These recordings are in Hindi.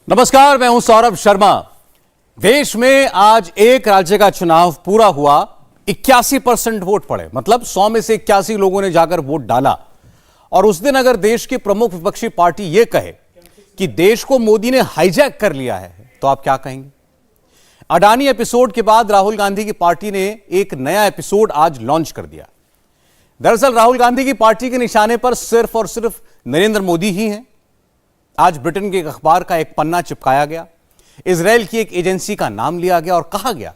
नमस्कार, मैं हूं सौरभ शर्मा। देश में आज एक राज्य का चुनाव पूरा हुआ, 81% वोट पड़े, मतलब 100 में से 81 लोगों ने जाकर वोट डाला। और उस दिन अगर देश की प्रमुख विपक्षी पार्टी यह कहे कि देश को मोदी ने हाईजैक कर लिया है, तो आप क्या कहेंगे? अडानी एपिसोड के बाद राहुल गांधी की पार्टी ने एक नया एपिसोड आज लॉन्च कर दिया। दरअसल राहुल गांधी की पार्टी के निशाने पर सिर्फ और सिर्फ नरेंद्र मोदी ही हैं। आज ब्रिटेन के एक अखबार का एक पन्ना चिपकाया गया, इजराइल की एक एजेंसी का नाम लिया गया और कहा गया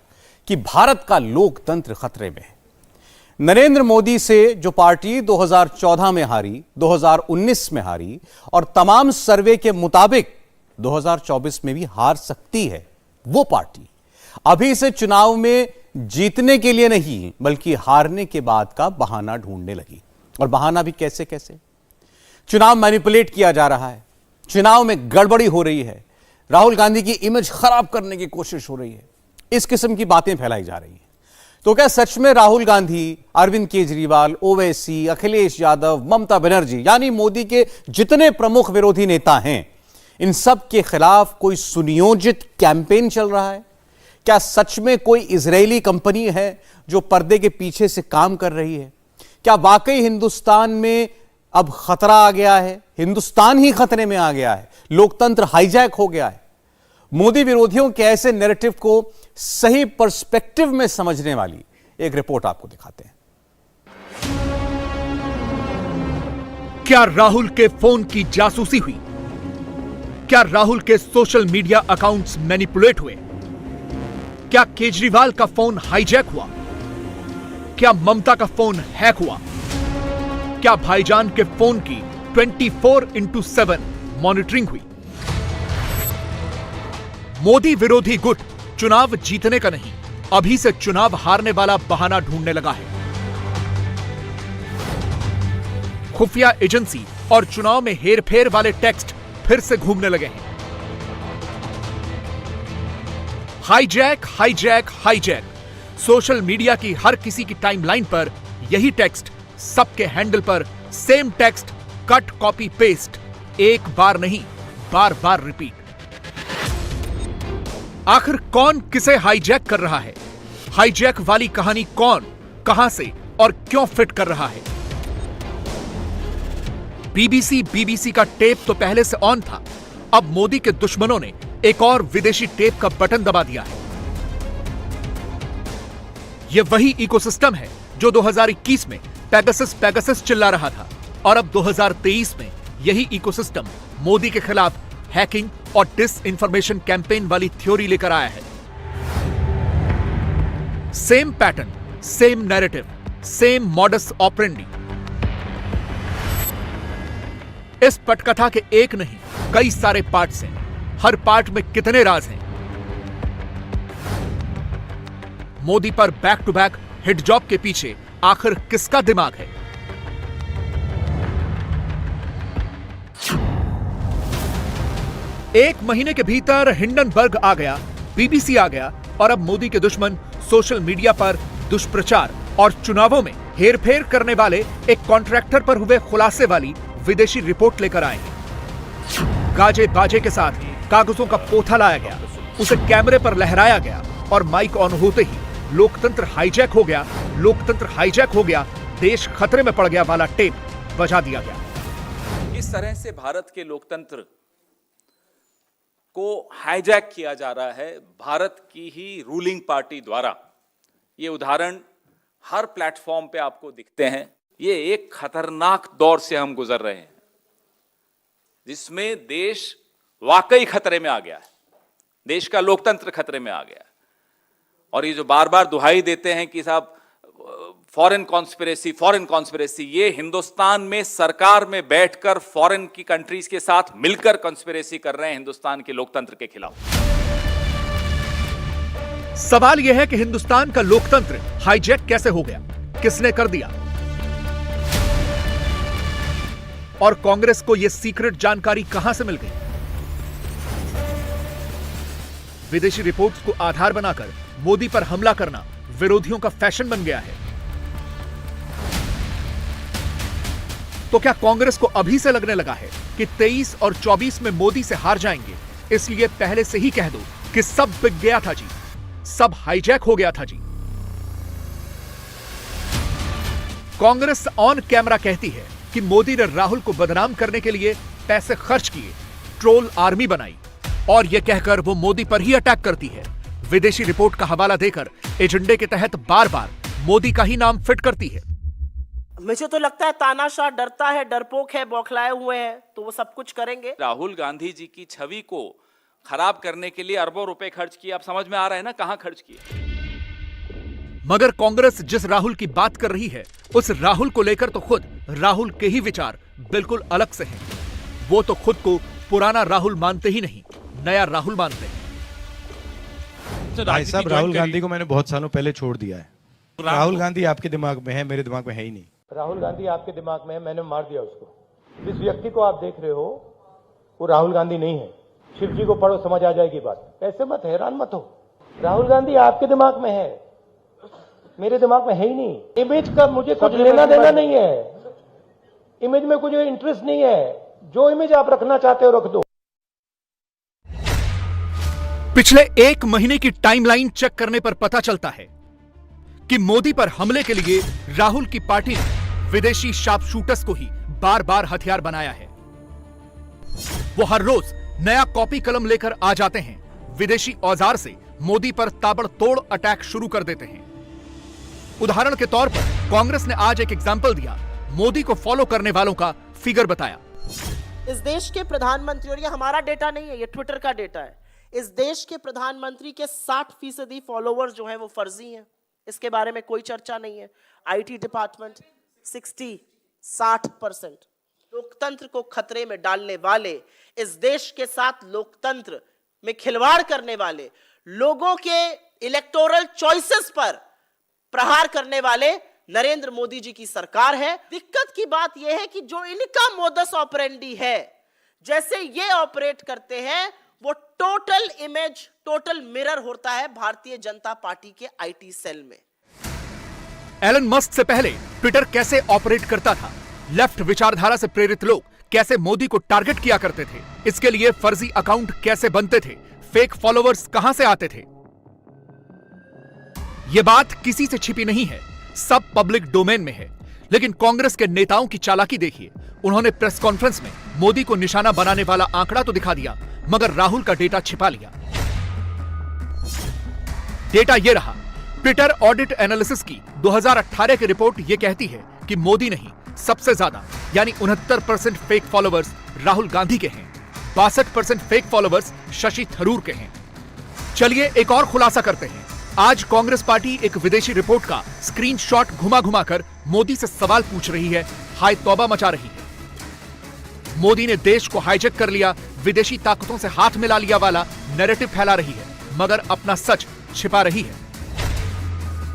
कि भारत का लोकतंत्र खतरे में है। नरेंद्र मोदी से जो पार्टी 2014 में हारी, 2019 में हारी और तमाम सर्वे के मुताबिक 2024 में भी हार सकती है, वो पार्टी अभी से चुनाव में जीतने के लिए नहीं बल्कि हारने के बाद का बहाना ढूंढने लगी। और बहाना भी कैसे कैसे? चुनाव मैनिपुलेट किया जा रहा है, चुनाव में गड़बड़ी हो रही है, राहुल गांधी की इमेज खराब करने की कोशिश हो रही है, इस किस्म की बातें फैलाई जा रही हैं। तो क्या सच में राहुल गांधी, अरविंद केजरीवाल, ओवैसी, अखिलेश यादव, ममता बनर्जी यानी मोदी के जितने प्रमुख विरोधी नेता हैं, इन सब के खिलाफ कोई सुनियोजित कैंपेन चल रहा है? क्या सच में कोई इजरायली कंपनी है जो पर्दे के पीछे से काम कर रही है? क्या वाकई हिंदुस्तान में अब खतरा आ गया है? हिंदुस्तान ही खतरे में आ गया है, लोकतंत्र हाईजैक हो गया है? मोदी विरोधियों के ऐसे नैरेटिव को सही पर्सपेक्टिव में समझने वाली एक रिपोर्ट आपको दिखाते हैं। क्या राहुल के फोन की जासूसी हुई? क्या राहुल के सोशल मीडिया अकाउंट्स मैनिपुलेट हुए? क्या केजरीवाल का फोन हाईजैक हुआ? क्या ममता का फोन हैक हुआ? क्या भाईजान के फोन की 24/7 मॉनिटरिंग हुई? मोदी विरोधी गुट चुनाव जीतने का नहीं, अभी से चुनाव हारने वाला बहाना ढूंढने लगा है। खुफिया एजेंसी और चुनाव में हेरफेर वाले टेक्स्ट फिर से घूमने लगे हैं। Hijack, hijack, hijack. Social media की हर किसी की टाइमलाइन पर यही टेक्स्ट, सबके हैंडल पर same text, cut copy paste, एक बार नहीं बार बार रिपीट। आखिर कौन किसे हाईजैक कर रहा है? हाईजैक वाली कहानी कौन, कहां से और क्यों फिट कर रहा है? बीबीसी का टेप तो पहले से ऑन था, अब मोदी के दुश्मनों ने एक और विदेशी टेप का बटन दबा दिया है। यह वही इकोसिस्टम है जो 2021 में पेगासस चिल्ला रहा था और अब 2023 में यही इकोसिस्टम मोदी के खिलाफ हैकिंग और डिसइंफॉर्मेशन कैंपेन वाली थ्योरी लेकर आया है। Same pattern, same narrative, same modus operandi. इस पटकथा के एक नहीं कई सारे पार्ट्स हैं। हर पार्ट में कितने राज हैं? मोदी पर back to back hit job के पीछे आखिर किसका दिमाग है? एक महीने के भीतर हिंडनबर्ग आ गया, बीबीसी आ गया और अब मोदी के दुश्मन सोशल मीडिया पर दुष्प्रचार और चुनावों में हेरफेर करने वाले एक कॉन्ट्रैक्टर पर हुए खुलासे वाली विदेशी रिपोर्ट लेकर आए हैं। गाजे बाजे के साथ कागजों का पोथा लाया गया, उसे कैमरे पर लहराया गया और माइक ऑन होते ही लोकतंत्र हाईजैक हो गया, लोकतंत्र हाईजैक हो गया, देश खतरे में पड़ गया वाला टेप बजा दिया गया। इस तरह से भारत के लोकतंत्र को हाईजैक किया जा रहा है भारत की ही रूलिंग पार्टी द्वारा। ये उदाहरण हर प्लेटफॉर्म पे आपको दिखते हैं। ये एक खतरनाक दौर से हम गुजर रहे हैं जिसमें देश वाकई खतरे में आ गया है, देश का लोकतंत्र खतरे में आ गया है। और ये जो बार बार दुहाई देते हैं कि साहब फॉरेन कॉन्स्पिरेसी, ये हिंदुस्तान में सरकार में बैठकर फॉरेन की कंट्रीज के साथ मिलकर कॉन्स्पिरेसी कर रहे हैं हिंदुस्तान के लोकतंत्र के खिलाफ। सवाल यह है कि हिंदुस्तान का लोकतंत्र हाईजैक कैसे हो गया, किसने कर दिया? और कांग्रेस को यह सीक्रेट जानकारी कहां से मिल गई? विदेशी रिपोर्ट्स को आधार बनाकर मोदी पर हमला करना विरोधियों का फैशन बन गया है। तो क्या कांग्रेस को अभी से लगने लगा है कि 23 और 24 में मोदी से हार जाएंगे, इसलिए पहले से ही कह दो कि सब बिक गया था जी, सब हाईजैक हो गया था जी। कांग्रेस ऑन कैमरा कहती है कि मोदी ने राहुल को बदनाम करने के लिए पैसे खर्च किए, ट्रोल आर्मी बनाई, और यह कहकर वो मोदी पर ही अटैक करती है। विदेशी रिपोर्ट का हवाला देकर एजेंडे के तहत बार बार मोदी का ही नाम फिट करती है। मुझे तो लगता है तानाशाह डरता है, डरपोक है, बौखलाए हुए हैं, तो वो सब कुछ करेंगे। राहुल गांधी जी की छवि को खराब करने के लिए अरबों रुपए खर्च किए। आप समझ में आ रहा है ना कहां खर्च किए। मगर कांग्रेस जिस राहुल की बात कर रही है, उस राहुल को लेकर तो खुद राहुल के ही विचार बिल्कुल अलग से हैं। वो तो खुद को पुराना राहुल मानते ही नहीं, नया राहुल मानते हैं। भाई साहब, राहुल गांधी को मैंने बहुत सालों पहले छोड़ दिया है। राहुल गांधी आपके दिमाग में है, मेरे दिमाग में है ही नहीं। राहुल गांधी आपके दिमाग में है, मैंने मार दिया उसको। जिस व्यक्ति को आप देख रहे हो वो राहुल गांधी नहीं है। शिव जी को पढ़ो, समझ आ जाएगी बात। ऐसे मत हैरान मत हो। राहुल गांधी आपके दिमाग में है, मेरे दिमाग में है ही नहीं। इमेज का मुझे कुछ लेना देना नहीं है, इमेज में कुछ इंटरेस्ट नहीं है। जो इमेज आप रखना चाहते हो रख दो। पिछले एक महीने की टाइमलाइन चेक करने पर पता चलता है कि मोदी पर हमले के लिए राहुल की पार्टी ने विदेशी शार्प शूटर्स को ही बार बार हथियार बनाया है। वो हर रोज नया कॉपी कलम लेकर आ जाते हैं, विदेशी औजार से मोदी पर ताबड़तोड़ अटैक शुरू कर देते हैं। उदाहरण के तौर पर कांग्रेस ने आज एक एग्जाम्पल दिया, मोदी को फॉलो करने वालों का फिगर बताया। इस देश के प्रधानमंत्री, और ये हमारा डेटा नहीं है, ये ट्विटर का डेटा है, इस देश के प्रधानमंत्री के 60% फॉलोवर्स जो हैं वो फर्जी हैं। इसके बारे में कोई चर्चा नहीं है। आईटी डिपार्टमेंट 60% लोकतंत्र को खतरे में डालने वाले, इस देश के साथ लोकतंत्र में खिलवाड़ करने वाले, लोगों के इलेक्टोरल चॉइसेस पर प्रहार करने वाले नरेंद्र मोदी जी की सरकार है। दिक्कत की बात यह है कि जो इनका मोडस ऑपरेंडी है, जैसे ये ऑपरेट करते हैं, वो टोटल इमेज, टोटल मिरर होता है भारतीय जनता पार्टी के आईटी सेल में। एलन मस्क से पहले ट्विटर कैसे ऑपरेट करता था, लेफ्ट विचारधारा से प्रेरित लोग कैसे मोदी को टारगेट किया करते थे, इसके लिए फर्जी अकाउंट कैसे बनते थे, फेक फॉलोअर्स कहां से आते थे, यह बात किसी से छिपी नहीं है, सब पब्लिक डोमेन में है। लेकिन कांग्रेस के नेताओं की चालाकी देखिए। उन्होंने प्रेस कॉन्फ्रेंस में मोदी को निशाना बनाने वाला आंकड़ा तो दिखा दिया, मगर राहुल का डेटा छिपा लिया। डेटा यह रहा, ट्विटर ऑडिट एनालिसिस की 2018 की रिपोर्ट यह कहती है कि मोदी नहीं, सबसे ज्यादा यानी 69% फेक फॉलोअर्स राहुल गांधी के हैं, 62% फेक फॉलोअर्स शशि थरूर के हैं। चलिए एक और खुलासा करते हैं। आज कांग्रेस पार्टी एक विदेशी रिपोर्ट का स्क्रीनशॉट घुमा घुमा कर मोदी से सवाल पूछ रही है, हाय तौबा मचा रही है। मोदी ने देश को हाईजैक कर लिया, विदेशी ताकतों से हाथ मिला लिया वाला नैरेटिव फैला रही है, मगर अपना सच छिपा रही है।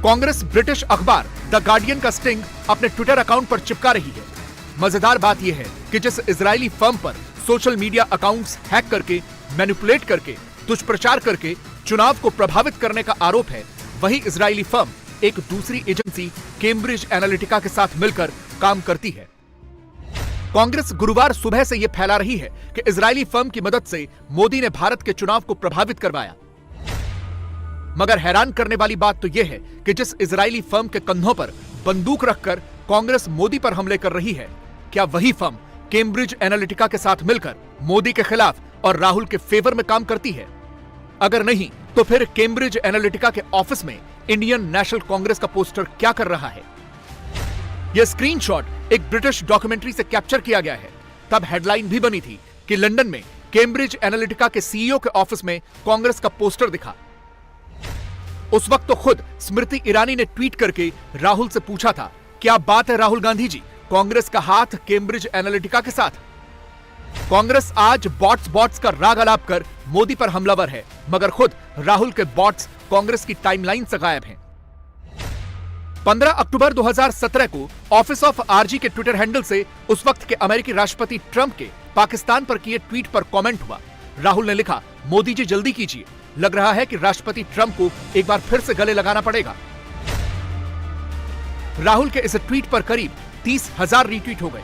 कांग्रेस ब्रिटिश अखबार द गार्डियन का स्टिंग अपने ट्विटर अकाउंट पर चिपका रही है। मजेदार बात यह है कि जिस इजरायली फर्म पर सोशल मीडिया अकाउंट्स हैक करके, मैनिपुलेट करके, दुष्प्रचार करके चुनाव को प्रभावित करने का आरोप है, वही इजरायली फर्म एक दूसरी एजेंसी कैम्ब्रिज एनालिटिका के साथ मिलकर काम करती है। कांग्रेस गुरुवार सुबह से यह फैला रही है कि इजरायली फर्म की मदद से मोदी ने भारत के चुनाव को प्रभावित करवाया। मगर हैरान करने वाली बात तो यह है कि जिस इजरायली फर्म के कंधों पर बंदूक रखकर कांग्रेस मोदी पर हमले कर रही है, क्या वही फर्म कैम्ब्रिज एनालिटिका के साथ मिलकर मोदी के खिलाफ और राहुल के फेवर में काम करती है? अगर नहीं, तो फिर कैम्ब्रिज एनालिटिका के ऑफिस में इंडियन नेशनल कांग्रेस का पोस्टर क्या कर रहा है? यह स्क्रीनशॉट एक ब्रिटिश डॉक्यूमेंट्री से कैप्चर किया गया है। तब हेडलाइन भी बनी थी कि लंदन में कैम्ब्रिज एनालिटिका के सीईओ के ऑफिस में कांग्रेस का पोस्टर दिखा। उस वक्त तो खुद स्मृति ईरानी ने ट्वीट करके राहुल से पूछा था, क्या बात है राहुल गांधी जी, कांग्रेस का हाथ कैम्ब्रिज एनालिटिका के साथ? कांग्रेस आज बॉट्स का राग अलाप कर मोदी पर हमलावर है, मगर खुद राहुल के बॉट्स कांग्रेस की टाइमलाइन से गायब हैं। 15 अक्टूबर 2017 को ऑफिस ऑफ आरजी के ट्विटर हैंडल से उस वक्त के अमेरिकी राष्ट्रपति ट्रंप के पाकिस्तान पर किए ट्वीट पर कमेंट हुआ। राहुल ने लिखा, मोदी जी जल्दी कीजिए, लग रहा है कि राष्ट्रपति ट्रंप को एक बार फिर से गले लगाना पड़ेगा। राहुल के इस ट्वीट पर करीब 30,000 रीट्वीट हो गए,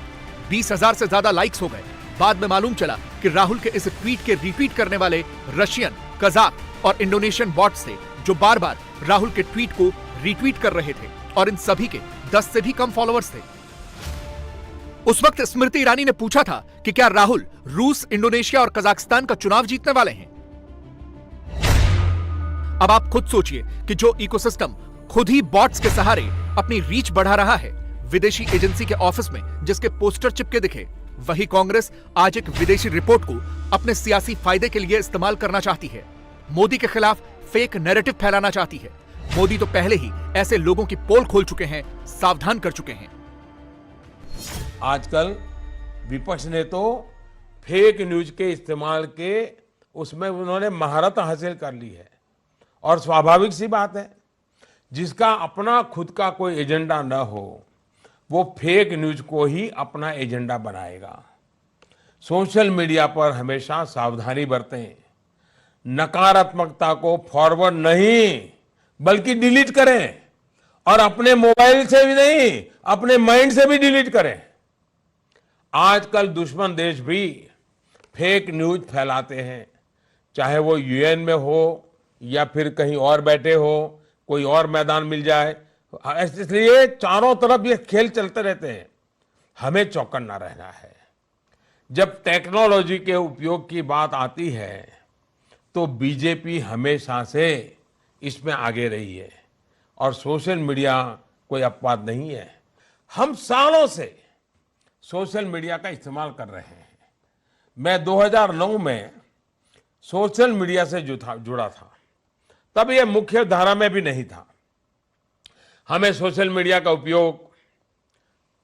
20,000 से ज्यादा लाइक्स हो गए। बाद में मालूम चला कि राहुल के इस ट्वीट के रिपीट करने वाले रशियन, कजाक और इंडोनेशियन बॉट्स थे, जो बार बार राहुल के ट्वीट को रीट्वीट कर रहे थे और इन सभी के 10 से भी कम फॉलोअर्स थे। उस वक्त स्मृति ईरानी ने पूछा था कि क्या राहुल रूस, इंडोनेशिया और कजाकिस्तान का चुनाव जीतने वाले हैं। अब आप खुद सोचिए कि जो इकोसिस्टम खुद ही बॉट्स के सहारे अपनी रीच बढ़ा रहा है, विदेशी एजेंसी के ऑफिस में जिसके पोस्टर चिपके दिखे, वही कांग्रेस आज एक विदेशी रिपोर्ट को अपने सियासी फायदे के लिए इस्तेमाल करना चाहती है। मोदी के खिलाफ फेक नैरेटिव फैलाना चाहती है। मोदी तो पहले ही ऐसे लोगों की पोल खोल चुके हैं, सावधान कर चुके हैं। आजकल विपक्ष ने तो फेक न्यूज के इस्तेमाल के उसमें उन्होंने महारत हासिल कर ली है और स्वाभाविक सी बात है, जिसका अपना खुद का कोई एजेंडा न हो वो फेक न्यूज को ही अपना एजेंडा बनाएगा। सोशल मीडिया पर हमेशा सावधानी बरतें, नकारात्मकता को फॉरवर्ड नहीं बल्कि डिलीट करें, और अपने मोबाइल से भी नहीं, अपने माइंड से भी डिलीट करें। आजकल दुश्मन देश भी फेक न्यूज फैलाते हैं, चाहे वो यूएन में हो या फिर कहीं और बैठे हो, कोई और मैदान मिल जाए। इसलिए चारों तरफ ये खेल चलते रहते हैं। हमें चौकन्ना रहना है। जब टेक्नोलॉजी के उपयोग की बात आती है तो बीजेपी हमेशा से इसमें आगे रही है और सोशल मीडिया कोई अपवाद नहीं है। हम सालों से सोशल मीडिया का इस्तेमाल कर रहे हैं। मैं 2009 में सोशल मीडिया से जुड़ा था, तब यह मुख्य धारा में भी नहीं था। हमें सोशल मीडिया का उपयोग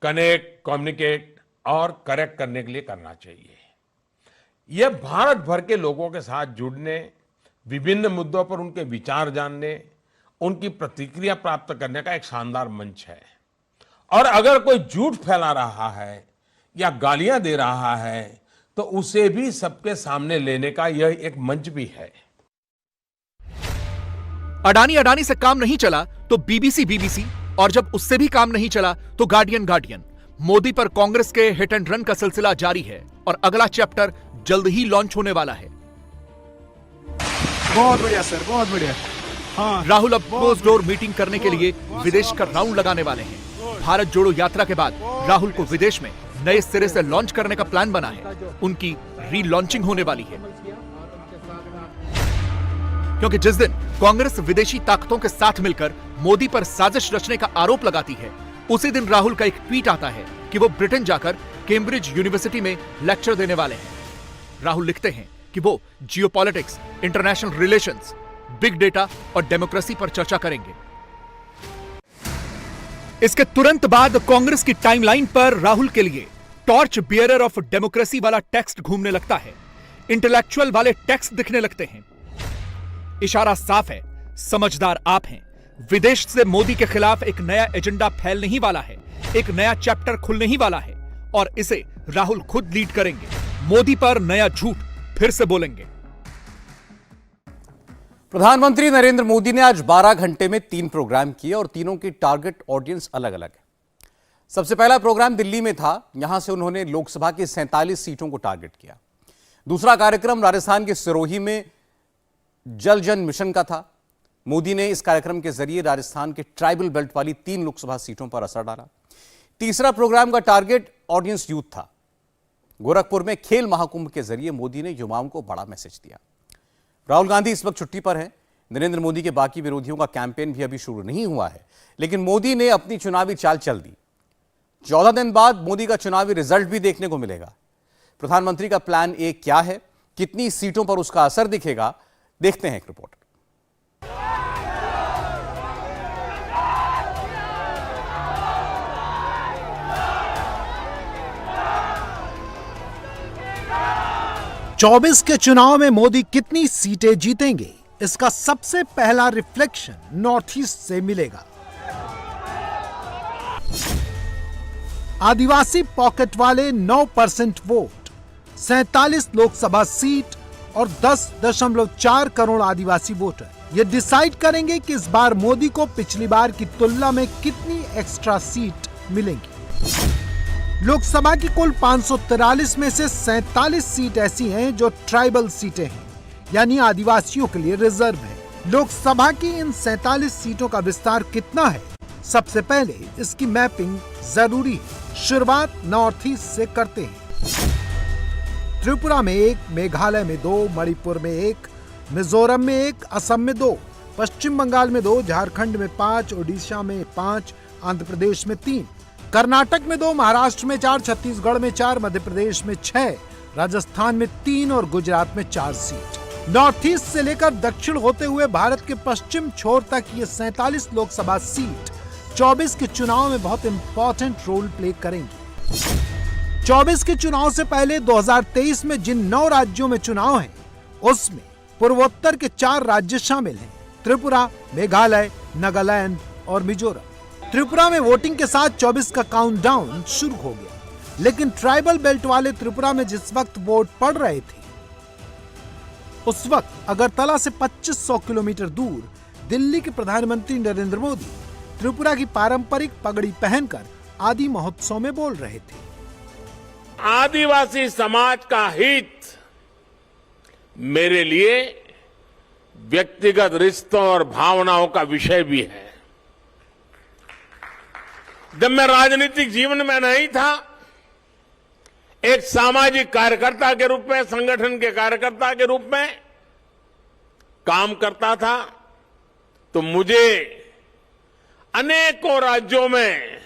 कनेक्ट, कम्युनिकेट और करेक्ट करने के लिए करना चाहिए। यह भारत भर के लोगों के साथ जुड़ने, विभिन्न मुद्दों पर उनके विचार जानने, उनकी प्रतिक्रिया प्राप्त करने का एक शानदार मंच है। और अगर कोई झूठ फैला रहा है या गालियां दे रहा है तो उसे भी सबके सामने लेने का यह एक मंच भी है। अडानी से काम नहीं चला तो बीबीसी, और जब उससे भी काम नहीं चला तो गार्डियन। मोदी पर कांग्रेस के हिट एंड रन का सिलसिला जारी है और अगला चैप्टर जल्द ही लॉन्च होने वाला है। बहुत बढ़िया सर, बहुत बढ़िया। हाँ, राहुल अब क्लोज डोर मीटिंग करने के लिए विदेश का राउंड लगाने वाले हैं। भारत जोड़ो यात्रा के बाद राहुल को विदेश में नए सिरे से लॉन्च करने का प्लान बना है। उनकी री-लॉन्चिंग होने वाली है, क्योंकि जिस दिन कांग्रेस विदेशी ताकतों के साथ मिलकर मोदी पर साजिश रचने का आरोप लगाती है, उसी दिन राहुल का एक ट्वीट आता है कि वो ब्रिटेन जाकर कैम्ब्रिज यूनिवर्सिटी में लेक्चर देने वाले हैं। राहुल लिखते हैं कि वो geopolitics, international relations, big data और डेमोक्रेसी पर चर्चा करेंगे। इसके तुरंत बाद कांग्रेस की टाइमलाइन पर राहुल के लिए टॉर्च बियरर ऑफ डेमोक्रेसी वाला टेक्स्ट घूमने लगता है, इंटेलेक्चुअल वाले टेक्स्ट दिखने लगते हैं। इशारा साफ है, समझदार आप हैं। विदेश से मोदी के खिलाफ एक नया एजेंडा फैलने ही वाला है, एक नया चैप्टर खुलने ही वाला है और इसे राहुल खुद लीड करेंगे। मोदी पर नया झूठ फिर से बोलेंगे। प्रधानमंत्री नरेंद्र मोदी ने आज 12 घंटे में 3 प्रोग्राम किए और तीनों की टारगेट ऑडियंस अलग अलग है। सबसे पहला प्रोग्राम दिल्ली में था, यहां से उन्होंने लोकसभा की 47 सीटों को टारगेट किया। दूसरा कार्यक्रम राजस्थान के सिरोही में जल जन मिशन का था। मोदी ने इस कार्यक्रम के जरिए राजस्थान के ट्राइबल बेल्ट वाली 3 लोकसभा सीटों पर असर डाला। तीसरा प्रोग्राम का टारगेट ऑडियंस यूथ था। गोरखपुर में खेल महाकुंभ के जरिए मोदी ने युवाओं को बड़ा मैसेज दिया। राहुल गांधी इस वक्त छुट्टी पर हैं। नरेंद्र मोदी के बाकी विरोधियों का कैंपेन भी अभी शुरू नहीं हुआ है, लेकिन मोदी ने अपनी चुनावी चाल चल दी। 14 दिन बाद मोदी का चुनावी रिजल्ट भी देखने को मिलेगा। प्रधानमंत्री का प्लान ए क्या है, कितनी सीटों पर उसका असर दिखेगा, देखते हैं एक रिपोर्ट। चौबीस के चुनाव में मोदी कितनी सीटें जीतेंगे, इसका सबसे पहला रिफ्लेक्शन नॉर्थ ईस्ट से मिलेगा। आदिवासी पॉकेट वाले 9% वोट, 47 लोकसभा सीट और 10.4 करोड़ आदिवासी वोटर ये डिसाइड करेंगे कि इस बार मोदी को पिछली बार की तुलना में कितनी एक्स्ट्रा सीट मिलेंगी। लोकसभा की कुल 543 में से 47 सीट ऐसी हैं जो ट्राइबल सीटें हैं, यानी आदिवासियों के लिए रिजर्व है। लोकसभा की इन 47 सीटों का विस्तार कितना है, सबसे पहले इसकी मैपिंग जरूरी है। शुरुआत नॉर्थ ईस्ट से करते हैं। त्रिपुरा में 1, मेघालय में 2, मणिपुर में 1, मिजोरम में 1, असम में 2, पश्चिम बंगाल में 2, झारखंड में 5, ओडिशा में 5, आंध्र प्रदेश में 3, कर्नाटक में 2, महाराष्ट्र में 4, छत्तीसगढ़ में 4, मध्य प्रदेश में 6, राजस्थान में 3 और गुजरात में 4 सीट। नॉर्थ ईस्ट से लेकर दक्षिण होते हुए भारत के पश्चिम छोर तक ये 47 लोकसभा सीट 24 के चुनाव में बहुत इंपॉर्टेंट रोल प्ले करेंगी। 24 के चुनाव से पहले 2023 में जिन 9 राज्यों में चुनाव हैं, उसमें पूर्वोत्तर के 4 राज्य शामिल हैं, त्रिपुरा, मेघालय, नागालैंड और मिजोरम। त्रिपुरा में वोटिंग के साथ 24 का काउंटडाउन शुरू हो गया, लेकिन ट्राइबल बेल्ट वाले त्रिपुरा में जिस वक्त वोट पड़ रहे थे, उस वक्त अगरतला से 2500 किलोमीटर दूर दिल्ली के प्रधानमंत्री नरेंद्र मोदी त्रिपुरा की पारंपरिक पगड़ी पहनकर आदि महोत्सव में बोल रहे थे। आदिवासी समाज का हित मेरे लिए व्यक्तिगत रिश्तों और भावनाओं का विषय भी है। जब मैं राजनीतिक जीवन में नहीं था, एक सामाजिक कार्यकर्ता के रूप में, संगठन के कार्यकर्ता के रूप में काम करता था, तो मुझे अनेकों राज्यों में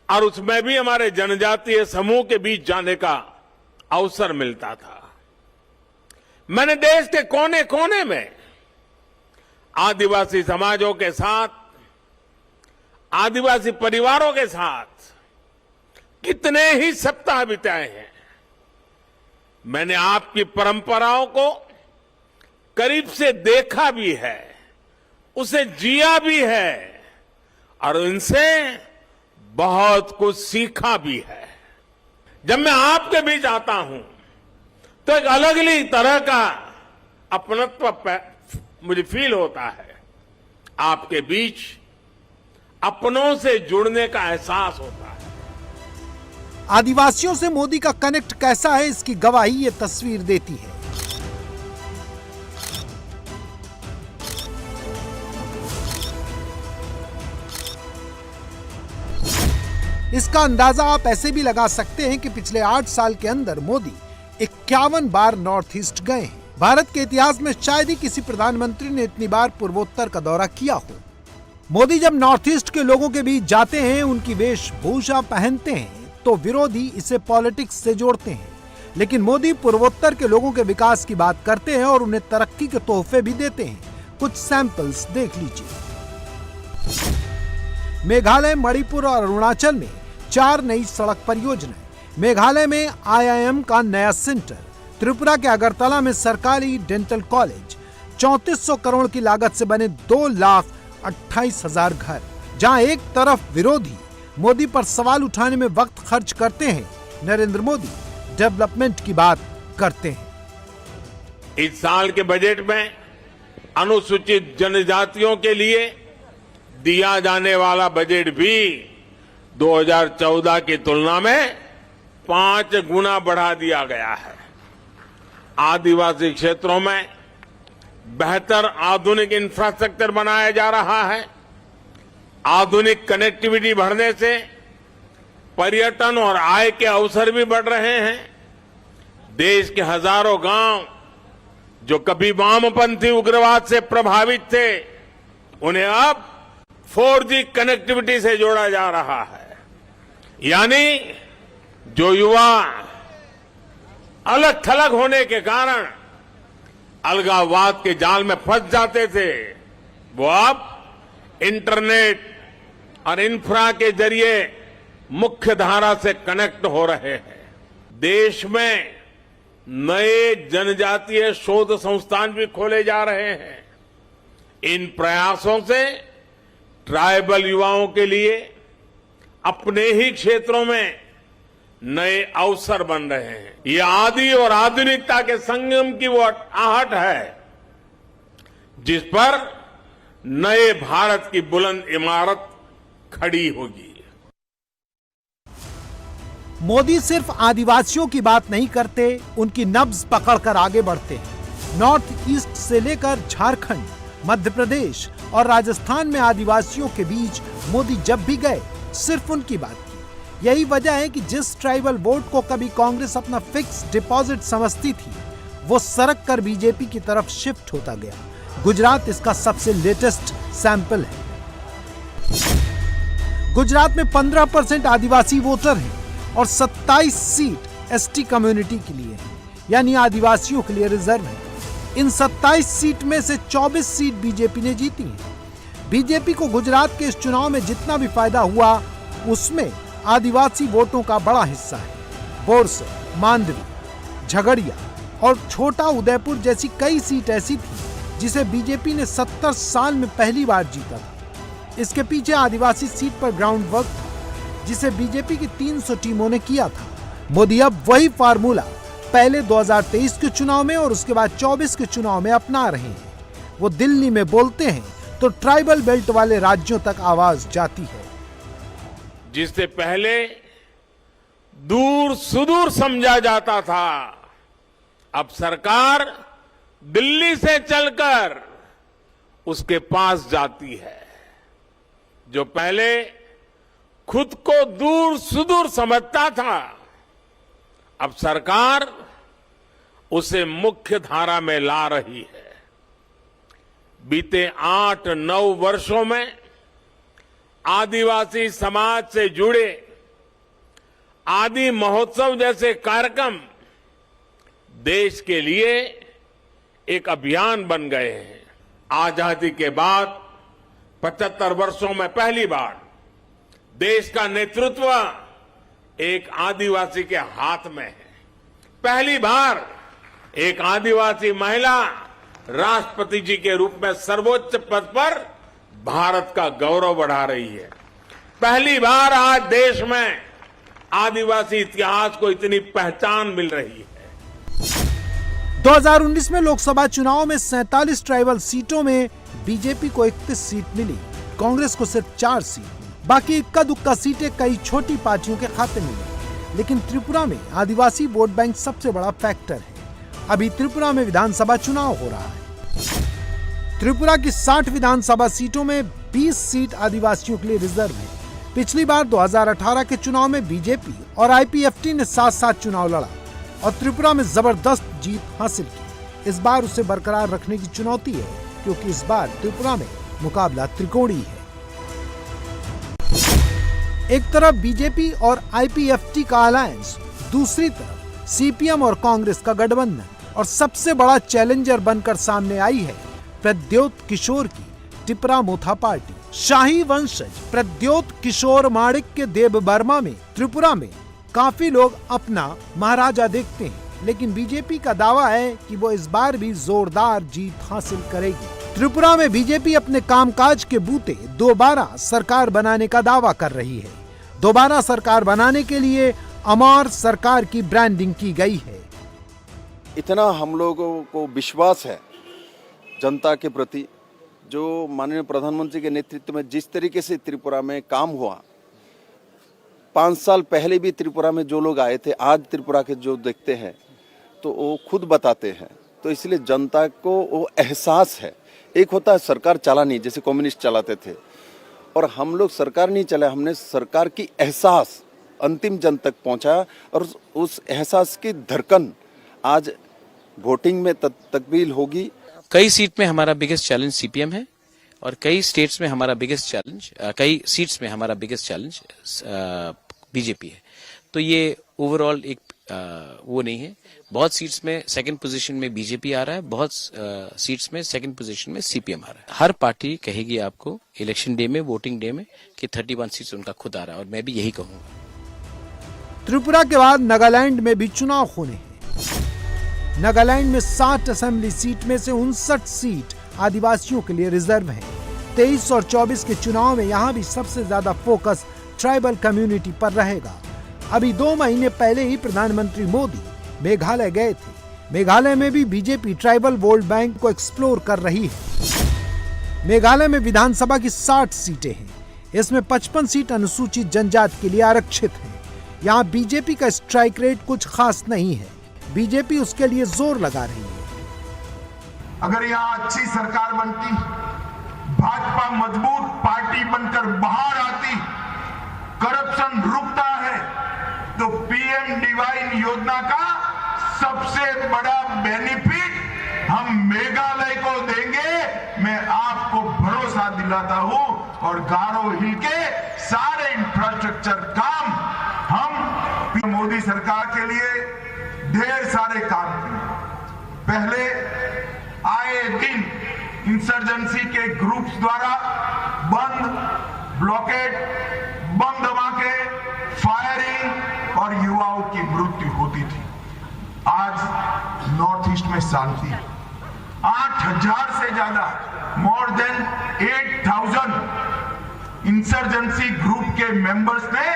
और उसमें भी हमारे जनजातीय समूह के बीच जाने का अवसर मिलता था। मैंने देश के कोने कोने में आदिवासी समाजों के साथ, आदिवासी परिवारों के साथ कितने ही सप्ताह बिताए हैं। मैंने आपकी परंपराओं को करीब से देखा भी है, उसे जिया भी है और इनसे बहुत कुछ सीखा भी है। जब मैं आपके बीच आता हूं तो एक अलग ही तरह का अपनत्व मुझे फील होता है। आपके बीच अपनों से जुड़ने का एहसास होता है। आदिवासियों से मोदी का कनेक्ट कैसा है, इसकी गवाही ये तस्वीर देती है। इसका अंदाजा आप ऐसे भी लगा सकते हैं कि पिछले 8 साल के अंदर मोदी 51 बार नॉर्थ ईस्ट गए हैं। भारत के इतिहास में शायद ही किसी प्रधानमंत्री ने इतनी बार पूर्वोत्तर का दौरा किया हो। मोदी जब नॉर्थ ईस्ट के लोगों के बीच जाते हैं, उनकी वेशभूषा पहनते हैं, तो विरोधी इसे पॉलिटिक्स से जोड़ते हैं, लेकिन मोदी पूर्वोत्तर के लोगों के विकास की बात करते हैं और उन्हें तरक्की के तोहफे भी देते हैं। कुछ सैंपल्स देख लीजिए। मेघालय, मणिपुर और अरुणाचल में 4 नई सड़क परियोजनाएं। मेघालय में IIM का नया सेंटर, त्रिपुरा के अगरतला में सरकारी डेंटल कॉलेज, 3400 करोड़ की लागत से बने 2,28,000 घर। जहां एक तरफ विरोधी मोदी पर सवाल उठाने में वक्त खर्च करते हैं, नरेंद्र मोदी डेवलपमेंट की बात करते हैं। इस साल के बजट में अनुसूचित जनजातियों के लिए दिया जाने वाला बजट भी 2014 की तुलना में 5 गुना बढ़ा दिया गया है। आदिवासी क्षेत्रों में बेहतर आधुनिक इंफ्रास्ट्रक्चर बनाया जा रहा है। आधुनिक कनेक्टिविटी बढ़ने से पर्यटन और आय के अवसर भी बढ़ रहे हैं। देश के हजारों गांव जो कभी वामपंथी उग्रवाद से प्रभावित थे, उन्हें अब 4G कनेक्टिविटी से जोड़ा जा रहा है। यानी जो युवा अलग थलग होने के कारण अलगाववाद के जाल में फंस जाते थे, वो अब इंटरनेट और इंफ्रा के जरिए मुख्य धारा से कनेक्ट हो रहे हैं। देश में नए जनजातीय शोध संस्थान भी खोले जा रहे हैं। इन प्रयासों से ट्राइबल युवाओं के लिए अपने ही क्षेत्रों में नए अवसर बन रहे हैं। ये आदि और आधुनिकता के संगम की वो आहट है जिस पर नए भारत की बुलंद इमारत खड़ी होगी। मोदी सिर्फ आदिवासियों की बात नहीं करते, उनकी नब्ज पकड़कर आगे बढ़ते हैं। नॉर्थ ईस्ट से लेकर झारखंड, मध्य प्रदेश और राजस्थान में आदिवासियों के बीच मोदी जब भी गए सिर्फ उनकी बात की। यही वजह है कि जिस ट्राइबल वोट को कभी कांग्रेस अपना फिक्स डिपॉजिट समझती थी, वो सरक कर बीजेपी की तरफ शिफ्ट होता गया। गुजरात इसका सबसे लेटेस्ट सैंपल है। गुजरात में 15% आदिवासी वोटर हैं और 27 सीट एसटी कम्युनिटी के लिए है, यानी आदिवासियों के लिए रिजर्व है। इन 27 सीट में से 24 सीट बीजेपी ने जीती हैं। बीजेपी को गुजरात के इस चुनाव में जितना भी फायदा हुआ, उसमें आदिवासी वोटों का बड़ा हिस्सा है। बोरसे, मांडवी, झगड़िया और छोटा उदयपुर जैसी कई सीट ऐसी थी जिसे बीजेपी ने 70 साल में पहली बार जीता था। इसके पीछे आदिवासी सीट पर ग्राउंड वर्क था, जिसे बीजेपी की 300 टीमों ने किया था। मोदी अब वही फार्मूला पहले 2023 के चुनाव में और उसके बाद 24 के चुनाव में अपना रहे हैं। वो दिल्ली में बोलते हैं तो ट्राइबल बेल्ट वाले राज्यों तक आवाज जाती है। जिससे पहले दूर सुदूर समझा जाता था, अब सरकार दिल्ली से चलकर उसके पास जाती है। जो पहले खुद को दूर सुदूर समझता था, अब सरकार उसे मुख्य धारा में ला रही है। बीते 8-9 वर्षों में आदिवासी समाज से जुड़े आदि महोत्सव जैसे कार्यक्रम देश के लिए एक अभियान बन गए हैं। आजादी के बाद 75 वर्षों में पहली बार देश का नेतृत्व एक आदिवासी के हाथ में है। पहली बार एक आदिवासी महिला राष्ट्रपति जी के रूप में सर्वोच्च पद पर भारत का गौरव बढ़ा रही है। पहली बार आज देश में आदिवासी इतिहास को इतनी पहचान मिल रही है। 2019 में लोकसभा चुनाव में 47 ट्राइबल सीटों में बीजेपी को 31 सीट मिली, कांग्रेस को सिर्फ 4 सीट। बाकी इक्का दुक्का सीटें कई छोटी पार्टियों के खाते मिली। लेकिन त्रिपुरा में आदिवासी वोट बैंक सबसे बड़ा फैक्टर है। अभी त्रिपुरा में विधानसभा चुनाव हो रहा है। त्रिपुरा की 60 विधानसभा सीटों में 20 सीट आदिवासियों के लिए रिजर्व है। पिछली बार 2018 के चुनाव में बीजेपी और आईपीएफटी ने साथ-साथ चुनाव लड़ा और त्रिपुरा में जबरदस्त जीत हासिल की। इस बार उसे बरकरार रखने की चुनौती है, क्योंकि इस बार त्रिपुरा में मुकाबला त्रिकोणीय है। एक तरफ बीजेपी और आईपीएफटी का अलायंस, दूसरी तरफ सीपीएम और कांग्रेस का गठबंधन, और सबसे बड़ा चैलेंजर बनकर सामने आई है प्रद्योत किशोर की टिपरा मोथा पार्टी। शाही वंशज प्रद्योत किशोर माणिक के देव बर्मा में त्रिपुरा में काफी लोग अपना महाराजा देखते हैं, लेकिन बीजेपी का दावा है कि वो इस बार भी जोरदार जीत हासिल करेगी। त्रिपुरा में बीजेपी अपने कामकाज के बूते दोबारा सरकार बनाने का दावा कर रही है। दोबारा सरकार बनाने के लिए अमर सरकार की ब्रांडिंग की गई है। इतना हम लोगों को विश्वास है जनता के प्रति, जो माननीय प्रधानमंत्री के नेतृत्व में जिस तरीके से त्रिपुरा में काम हुआ। 5 साल पहले भी त्रिपुरा में जो लोग आए थे, आज त्रिपुरा के जो देखते हैं तो वो खुद बताते हैं। तो इसलिए जनता को वो एहसास है। एक होता है सरकार चलानी, जैसे कम्युनिस्ट चलाते थे, और हम लोग सरकार नहीं चलाए, हमने सरकार की एहसास अंतिम जन तक पहुंचाया और उस एहसास की धड़कन आज वोटिंग में तब्दील होगी। कई सीट में हमारा बिगेस्ट चैलेंज सीपीएम है और कई स्टेट्स में हमारा बिगेस्ट चैलेंज कई सीट्स में हमारा बिगेस्ट चैलेंज बीजेपी है। तो ये ओवरऑल एक वो नहीं है। बहुत सीट्स में सेकंड पोजीशन में बीजेपी आ रहा है, बहुत सीट्स में सेकंड पोजीशन में सीपीएम आ रहा है। हर पार्टी कहेगी आपको इलेक्शन डे में, वोटिंग डे में कि 31 सीट्स उनका खुद आ रहा है, और मैं भी यही कहूंगा। त्रिपुरा के बाद नागालैंड में भी चुनाव होने हैं। नागालैंड में 60 असेंबली सीट में से 59 सीट आदिवासियों के लिए रिजर्व है। 23 और 24 के चुनाव में यहाँ भी सबसे ज्यादा फोकस ट्राइबल कम्युनिटी पर रहेगा। अभी 2 महीने पहले ही प्रधानमंत्री मोदी मेघालय गए थे। मेघालय में भी बीजेपी ट्राइबल वोट बैंक को एक्सप्लोर कर रही है। मेघालय में विधानसभा की 60 सीटें हैं। इसमें 55 सीट अनुसूचित जनजाति के लिए आरक्षित हैं। यहाँ बीजेपी का स्ट्राइक रेट कुछ खास नहीं है। बीजेपी उसके लिए जोर लगा रही है। अगर यहाँ अच्छी सरकार बनती, भाजपा मजबूत पार्टी बनकर बाहर आती, करप्शन रुकता है, तो पीएम डिवाइन योजना का सबसे बड़ा बेनिफिट हम मेघालय को देंगे। मैं आपको भरोसा दिलाता हूं। और गारो हिल के सारे इंफ्रास्ट्रक्चर काम हम मोदी सरकार के लिए ढेर सारे काम किए। पहले आए दिन इंसर्जेंसी के ग्रुप्स द्वारा बंद, ब्लॉकेड, बम धमाके, फायरिंग और युवाओं की मृत्यु होती थी। आज नॉर्थ ईस्ट में शांति। 8,000 से ज्यादा, मोर देन 8,000 इंसर्जेंसी ग्रुप के मेंबर्स ने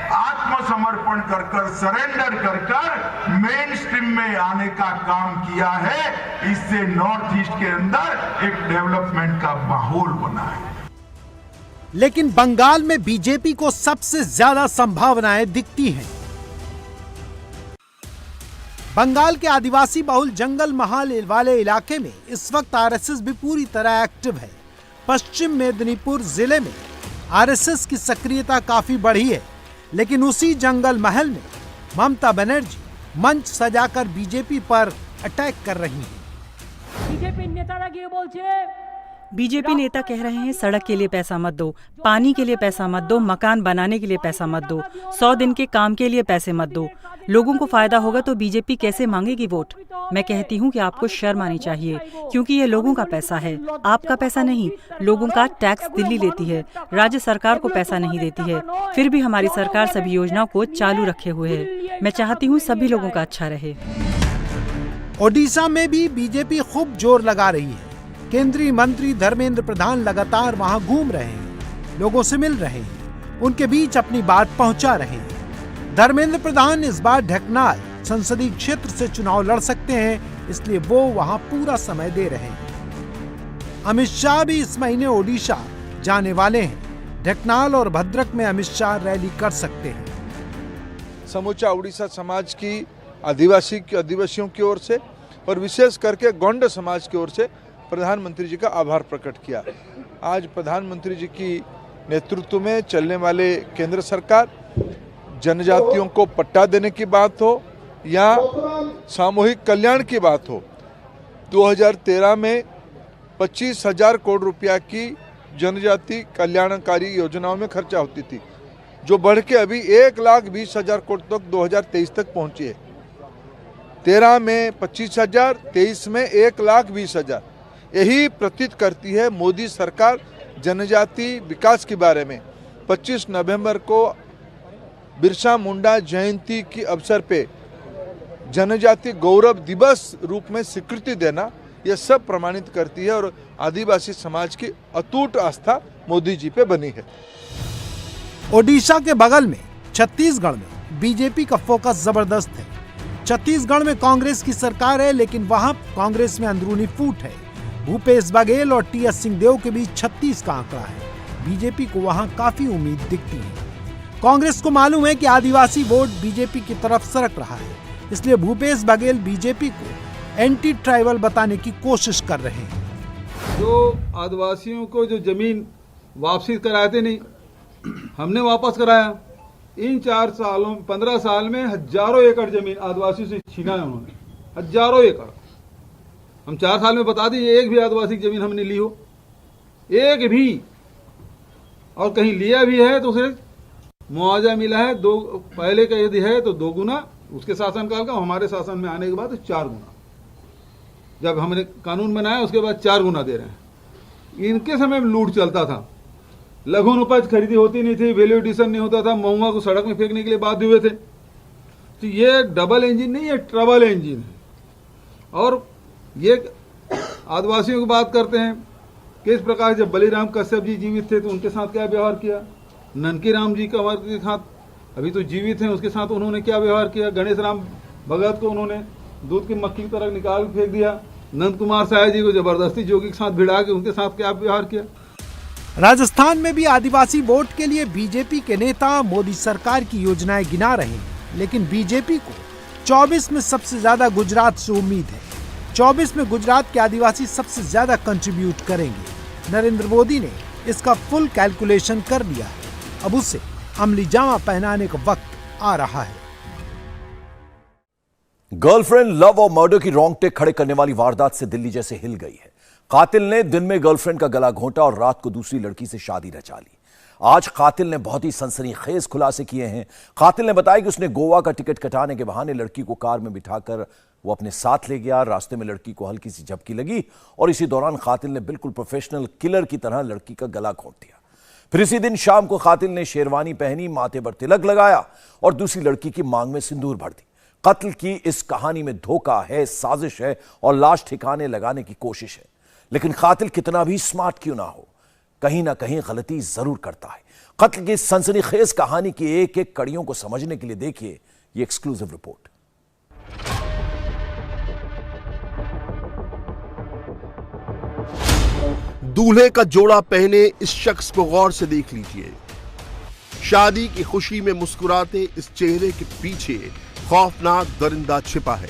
आत्मसमर्पण कर सरेंडर कर मेन स्ट्रीम में आने का काम किया है। इससे नॉर्थ ईस्ट के अंदर एक डेवलपमेंट का माहौल बना है। लेकिन बंगाल में बीजेपी को सबसे ज्यादा संभावनाएं दिखती हैं। बंगाल के आदिवासी बहुल जंगल महाल वाले इलाके में इस वक्त आरएसएस भी पूरी तरह एक्टिव है। पश्चिम मेदिनीपुर जिले में आरएसएस की सक्रियता काफी बढ़ी है, लेकिन उसी जंगल महल में ममता बनर्जी मंच सजाकर बीजेपी पर अटैक कर रही हैं। बीजेपी नेता कह रहे हैं सड़क के लिए पैसा मत दो, पानी के लिए पैसा मत दो, मकान बनाने के लिए पैसा मत दो, 100 दिन के काम के लिए पैसे मत दो। लोगों को फायदा होगा तो बीजेपी कैसे मांगेगी वोट? मैं कहती हूं कि आपको शर्म आनी चाहिए, क्योंकि ये लोगों का पैसा है, आपका पैसा नहीं। लोगों का टैक्स दिल्ली लेती है, राज्य सरकार को पैसा नहीं देती है। फिर भी हमारी सरकार सभी योजनाओं को चालू रखे हुए है। मैं चाहती हूँ सभी लोगों का अच्छा रहे। ओडिशा में भी बीजेपी खूब जोर लगा रही है। केंद्रीय मंत्री धर्मेंद्र प्रधान लगातार वहां घूम रहे हैं, लोगों से मिल रहे हैं, उनके बीच अपनी बात पहुंचा रहे हैं। धर्मेंद्र प्रधान इस बार ढेंकनाल संसदीय क्षेत्र से चुनाव लड़ सकते हैं, इसलिए वो वहां पूरा समय दे रहे हैं। अमित शाह भी इस महीने ओडिशा जाने वाले हैं। ढेंकनाल और भद्रक में अमित शाह रैली कर सकते हैं। समूचा उड़ीसा समाज की आदिवासियों की ओर से और विशेष करके गोंड समाज की ओर से प्रधानमंत्री जी का आभार प्रकट किया। आज प्रधानमंत्री जी की नेतृत्व में चलने वाले केंद्र सरकार जनजातियों को पट्टा देने की बात हो या सामूहिक कल्याण की बात हो, 2013 में 25,000 करोड़ रुपया की जनजाति कल्याणकारी योजनाओं में खर्चा होती थी, जो बढ़ के अभी 1,20,000 करोड़ तक 2023 तक पहुंची है। 13 में 25,000, 23 में 1,20,000। यही प्रतीत करती है मोदी सरकार जनजाति विकास के बारे में। 25 नवंबर को बिरसा मुंडा जयंती के अवसर पे जनजाति गौरव दिवस रूप में स्वीकृति देना, यह सब प्रमाणित करती है और आदिवासी समाज की अटूट आस्था मोदी जी पे बनी है। ओडिशा के बगल में छत्तीसगढ़ में बीजेपी का फोकस जबरदस्त है। छत्तीसगढ़ में कांग्रेस की सरकार है, लेकिन वहां कांग्रेस में अंदरूनी फूट है। भूपेश बघेल और टीएस सिंहदेव के बीच 36 का आंकड़ा है। बीजेपी को वहां काफी उम्मीद दिखती है। कांग्रेस को मालूम है कि आदिवासी वोट बीजेपी की तरफ सरक रहा है, इसलिए भूपेश बघेल बीजेपी को एंटी ट्राइबल बताने की कोशिश कर रहे हैं। जो आदिवासियों को जो जमीन वापसी कराए थे, नहीं हमने वापस कराया। इन 15 साल में हजारों एकड़ जमीन आदिवासियों से छीना है उन्होंने, हजारों एकड़। हम 4 साल में बता दीजिए एक भी आदिवासी की जमीन हमने ली हो, एक भी, और कहीं लिया भी है तो उसे मुआवजा मिला है पहले का यदि है तो 2 गुना उसके शासनकाल का, हमारे शासन में आने के बाद 4 गुना। जब हमने कानून बनाया उसके बाद 4 गुना दे रहे हैं। इनके समय में लूट चलता था, लघु उपज खरीदी होती नहीं थी, वैल्यू एडिशन नहीं होता था, महुआ को सड़क में फेंकने के लिए बाध्य हुए थे। तो ये डबल इंजन नहीं, ये ट्रबल इंजन है। और ये आदिवासियों की बात करते हैं किस प्रकार, जब बलिराम कश्यप जी जीवित थे तो उनके साथ क्या व्यवहार किया, ननकी राम जी के साथ अभी तो जीवित हैं उसके साथ उन्होंने क्या व्यवहार किया, गणेश राम भगत को उन्होंने दूध की मक्खी की तरह निकाल फेंक दिया, नंद कुमार साय जी को जबरदस्ती जोगी के साथ भिड़ा के उनके साथ क्या व्यवहार किया। राजस्थान में भी आदिवासी वोट के लिए बीजेपी के नेता मोदी सरकार की योजनाएं गिना रहे हैं, लेकिन बीजेपी को 24 में सबसे ज्यादा गुजरात से उम्मीद है। 24 में गुजरात के आदिवासी सबसे ज्यादा कंट्रीब्यूट करेंगे। नरेंद्र मोदी ने इसका फुल कैलकुलेशन कर लिया है। अब उसे अमली जामा पहनाने का वक्त आ रहा है। गर्लफ्रेंड, लव और मर्डर की रोंगटे खड़े करने वाली वारदात से दिल्ली जैसे हिल गई है। कातिल ने दिन में गर्लफ्रेंड का गला घोंटा और रात को दूसरी लड़की से शादी रचा ली। आज कातिल ने बहुत ही सनसनीखेज खुलासे किए हैं। कातिल ने बताया कि उसने गोवा का टिकट कटाने के बहाने लड़की को कार में बिठाकर वो अपने साथ ले गया। रास्ते में लड़की को हल्की सी झपकी लगी और इसी दौरान कातिल ने बिल्कुल प्रोफेशनल किलर की तरह लड़की का गला घोंट दिया। फिर इसी दिन शाम को कातिल ने शेरवानी पहनी, माथे पर तिलक लगाया और दूसरी लड़की की मांग में सिंदूर भर दी। कत्ल की इस कहानी में धोखा है, साजिश है और लाश ठिकाने लगाने की कोशिश है। लेकिन कातिल कितना भी स्मार्ट क्यों ना हो, कहीं ना कहीं गलती जरूर करता है। कत्ल की इस सनसनीखेज कहानी की एक एक कड़ियों को समझने के लिए देखिए ये एक्सक्लूसिव रिपोर्ट। दूल्हे का जोड़ा पहने इस शख्स को गौर से देख लीजिए। शादी की खुशी में मुस्कुराते इस चेहरे के पीछे खौफनाक दरिंदा छिपा है।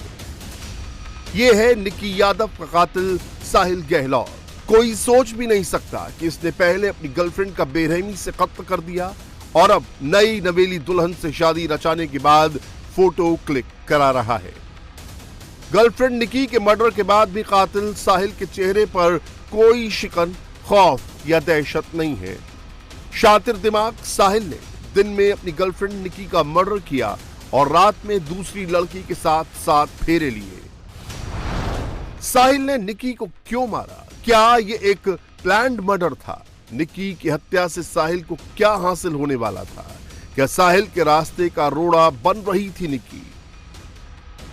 यह है निक्की यादव का कातिल साहिल गहलोत। कोई सोच भी नहीं सकता कि इसने पहले अपनी गर्लफ्रेंड का बेरहमी से कत्ल कर दिया और अब नई नवेली दुल्हन से शादी रचाने के बाद फोटो क्लिक करा रहा है। गर्लफ्रेंड निक्की के मर्डर के बाद भी कातिल साहिल के चेहरे पर कोई शिकन, खौफ या दहशत नहीं है। शातिर दिमाग साहिल ने दिन में अपनी गर्लफ्रेंड निक्की का मर्डर किया और रात में दूसरी लड़की के साथ 7 फेरे लिए। साहिल ने निक्की को क्यों मारा? क्या ये एक प्लान्ड मर्डर था? निक्की की हत्या से साहिल को क्या हासिल होने वाला था? क्या साहिल के रास्ते का रोड़ा बन रही थी निक्की?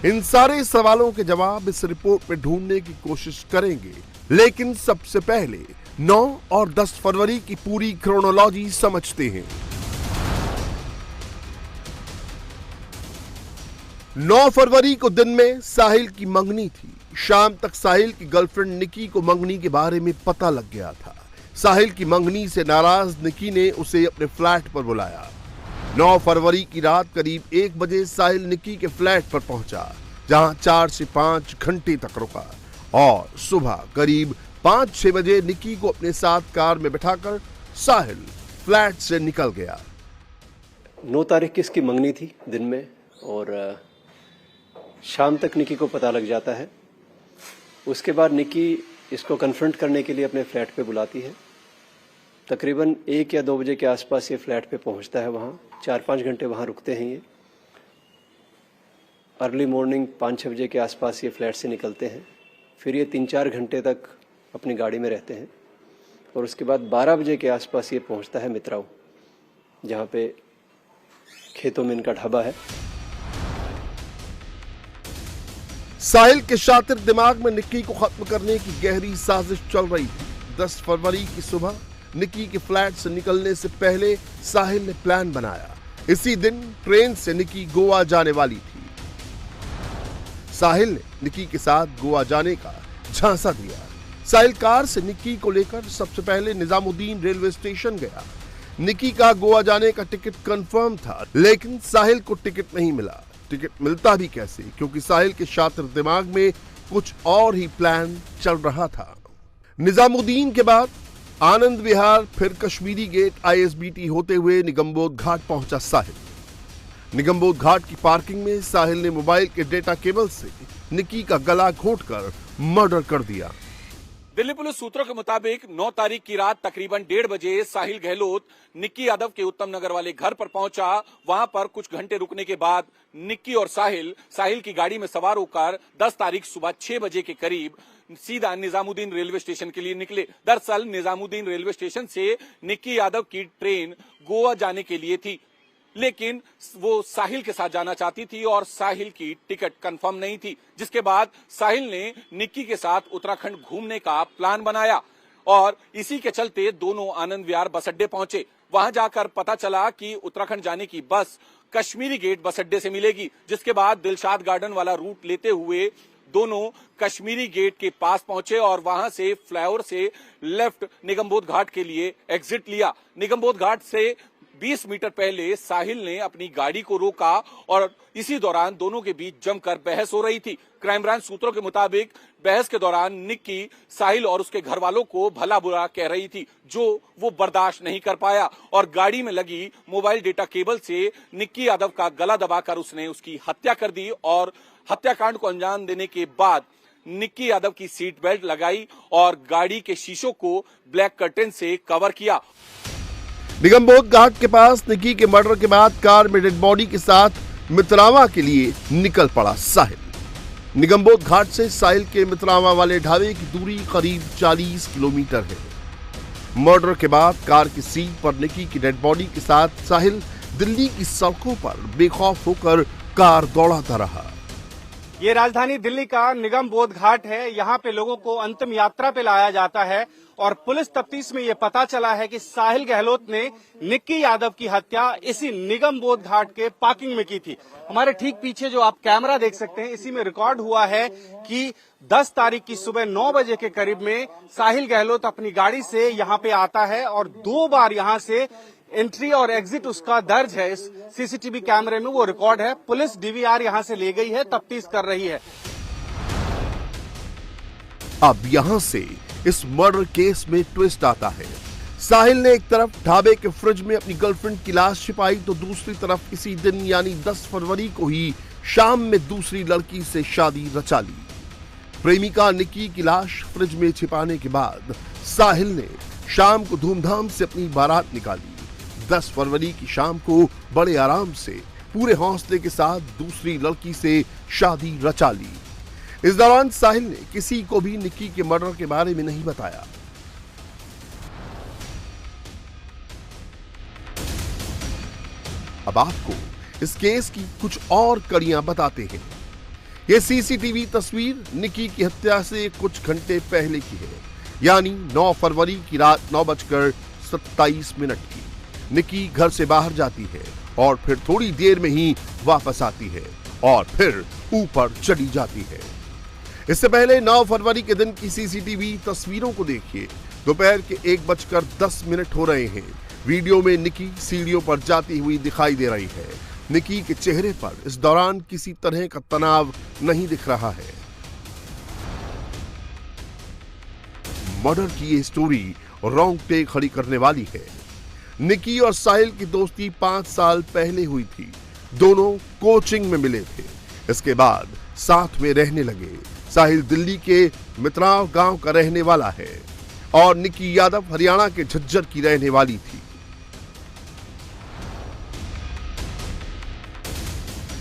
इन सारे सवालों के जवाब इस रिपोर्ट में ढूंढने की कोशिश करेंगे, लेकिन सबसे पहले 9 और 10 फरवरी की पूरी क्रोनोलॉजी समझते हैं। 9 फरवरी को दिन में साहिल की मंगनी थी। शाम तक साहिल की गर्लफ्रेंड निक्की को मंगनी के बारे में पता लग गया था। साहिल की मंगनी से नाराज निक्की ने उसे अपने फ्लैट पर बुलाया। 9 फरवरी की रात करीब 1 बजे साहिल निक्की के फ्लैट पर पहुंचा, जहां 4 से 5 घंटे तक रुका और सुबह करीब 5-6 बजे निक्की को अपने साथ कार में बिठाकर साहिल फ्लैट से निकल गया। 9 तारीख की इसकी मंगनी थी दिन में और शाम तक निक्की को पता लग जाता है। उसके बाद निक्की इसको कन्फ्रंट करने के लिए अपने फ्लैट पे बुलाती है। तकरीबन 1 या 2 बजे के आसपास ये फ्लैट पे पहुंचता है। वहाँ 4-5 घंटे वहाँ रुकते हैं ये। अर्ली मॉर्निंग 5-6 बजे के आसपास ये फ्लैट से निकलते हैं। फिर ये 3-4 घंटे तक अपनी गाड़ी में रहते हैं और उसके बाद 12 बजे के आसपास ये पहुंचता है मित्राऊ, जहाँ पे खेतों में इनका ढाबा है। साहिल के शातिर दिमाग में निक्की को खत्म करने की गहरी साजिश चल रही थी। 10 फरवरी की सुबह निक्की के फ्लैट से निकलने से पहले साहिल ने प्लान बनाया। इसी दिन ट्रेन से निक्की गोवा जाने वाली थी। साहिल ने निक्की के साथ गोवा जाने का झांसा दिया। साहिल कार से निक्की को लेकर सबसे पहले निजामुद्दीन रेलवे स्टेशन गया। निक्की का गोवा जाने का टिकट कंफर्म था, लेकिन साहिल को टिकट नहीं मिला। टिकट मिलता भी कैसे, क्योंकि साहिल के शातिर दिमाग में कुछ और ही प्लान चल रहा था। निजामुद्दीन के बाद आनंद विहार, फिर कश्मीरी गेट, ISBT होते हुए निगमबोध घाट पहुंचा साहिल। निगमबोध घाट की पार्किंग में साहिल ने मोबाइल के डेटा केबल से निक्की का गला घोंटकर मर्डर कर दिया। दिल्ली पुलिस सूत्रों के मुताबिक 9 तारीख की रात तकरीबन 1:30 बजे साहिल गहलोत निक्की यादव के उत्तम नगर वाले घर पर पहुंचा। वहां पर कुछ घंटे रुकने के बाद निक्की और साहिल की गाड़ी में सवार होकर 10 तारीख सुबह 6 बजे के करीब सीधा निजामुद्दीन रेलवे स्टेशन के लिए निकले। दरअसल निजामुद्दीन रेलवे स्टेशन से निक्की यादव की ट्रेन गोवा जाने के लिए थी, लेकिन वो साहिल के साथ जाना चाहती थी और साहिल की टिकट कंफर्म नहीं थी। जिसके बाद साहिल ने निक्की के साथ उत्तराखंड घूमने का प्लान बनाया और इसी के चलते दोनों आनंद विहार बस अड्डे पहुंचे। वहां जाकर पता चला कि उत्तराखंड जाने की बस कश्मीरी गेट बस अड्डे से मिलेगी, जिसके बाद दिलशाद गार्डन वाला रूट लेते हुए दोनों कश्मीरी गेट के पास पहुंचे और वहां से फ्लाईओवर से लेफ्ट निगमबोध घाट के लिए एग्जिट लिया। निगमबोध घाट से 20 मीटर पहले साहिल ने अपनी गाड़ी को रोका और इसी दौरान दोनों के बीच जमकर बहस हो रही थी। क्राइम ब्रांच सूत्रों के मुताबिक बहस के दौरान निक्की साहिल और उसके घर वालों को भला बुरा कह रही थी, जो वो बर्दाश्त नहीं कर पाया और गाड़ी में लगी मोबाइल डेटा केबल से निक्की यादव का गला दबाकर उसने उसकी हत्या कर दी और हत्याकांड को अंजाम देने के बाद निक्की यादव की सीट बेल्ट लगाई और गाड़ी के शीशों को ब्लैक कर्टेन से कवर किया। निगमबोध घाट के पास निक्की के मर्डर के बाद कार में डेड बॉडी के साथ मित्रावा के लिए निकल पड़ा साहिल। निगमबोध घाट से साहिल के मित्रावा वाले ढाबे की दूरी करीब 40 किलोमीटर है। मर्डर के बाद कार की सीट पर निक्की की डेड बॉडी के साथ साहिल दिल्ली की सड़कों पर बेखौफ होकर कार दौड़ाता रहा। ये राजधानी दिल्ली का निगमबोध घाट है। यहाँ पे लोगों को अंतिम यात्रा पे लाया जाता है और पुलिस तफ्तीश में ये पता चला है कि साहिल गहलोत ने निक्की यादव की हत्या इसी निगमबोध घाट के पार्किंग में की थी। हमारे ठीक पीछे जो आप कैमरा देख सकते हैं, इसी में रिकॉर्ड हुआ है कि 10 तारीख की सुबह 9 बजे के करीब में साहिल गहलोत अपनी गाड़ी से यहाँ पे आता है और 2 बार यहाँ से एंट्री और एग्जिट उसका दर्ज है। इस सीसीटीवी कैमरे में वो रिकॉर्ड है। पुलिस डीवीआर यहां से ले गई है, तफ्तीश कर रही है। अब यहां से इस मर्डर केस में ट्विस्ट आता है। साहिल ने एक तरफ ढाबे के फ्रिज में अपनी गर्लफ्रेंड की लाश छिपाई तो दूसरी तरफ इसी दिन यानी 10 फरवरी को ही शाम में दूसरी लड़की से शादी रचा ली। प्रेमिका निक्की की लाश फ्रिज में छिपाने के बाद साहिल ने शाम को धूमधाम से अपनी बारात निकाली। 10 फरवरी की शाम को बड़े आराम से पूरे हौसले के साथ दूसरी लड़की से शादी रचा ली। इस दौरान साहिल ने किसी को भी निक्की के मर्डर के बारे में नहीं बताया। अब आपको इस केस की कुछ और कड़ियां बताते हैं। यह सीसीटीवी तस्वीर निक्की की हत्या से कुछ घंटे पहले की है, यानी 9 फरवरी की रात 9:27 की। निक्की घर से बाहर जाती है और फिर थोड़ी देर में ही वापस आती है और फिर ऊपर चढ़ी जाती है। इससे पहले 9 फरवरी के दिन की सीसीटीवी तस्वीरों को देखिए। दोपहर के 1:10 हो रहे हैं। वीडियो में निक्की सीढ़ियों पर जाती हुई दिखाई दे रही है। निक्की के चेहरे पर इस दौरान किसी तरह का तनाव नहीं दिख रहा है। मर्डर की ये स्टोरी रोंगटे खड़ी करने वाली है। निक्की और साहिल की दोस्ती 5 साल पहले हुई थी। दोनों कोचिंग में मिले थे। इसके बाद साथ में रहने लगे। साहिल दिल्ली के मित्राव गांव का रहने वाला है और निक्की यादव हरियाणा के झज्जर की रहने वाली थी।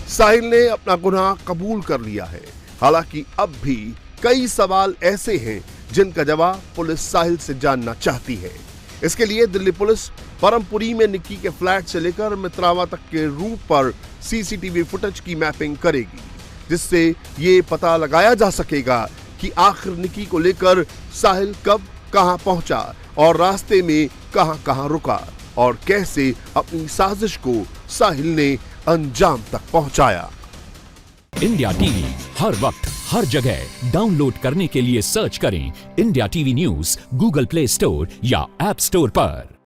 साहिल ने अपना गुनाह कबूल कर लिया है। हालांकि अब भी कई सवाल ऐसे हैं जिनका जवाब पुलिस साहिल से जानना चाहती है। इसके लिए दिल्ली पुलिस परमपुरी में निक्की के फ्लैट से लेकर मित्रावा तक के रूट पर सीसीटीवी फुटेज की मैपिंग करेगी, जिससे ये पता लगाया जा सकेगा कि आखिर निक्की को लेकर साहिल कब कहां पहुंचा और रास्ते में कहां रुका और कैसे अपनी साजिश को साहिल ने अंजाम तक पहुंचाया। इंडिया टीवी हर वक्त हर जगह डाउनलोड करने के लिए सर्च करें India TV news Google play store या ऐप स्टोर पर।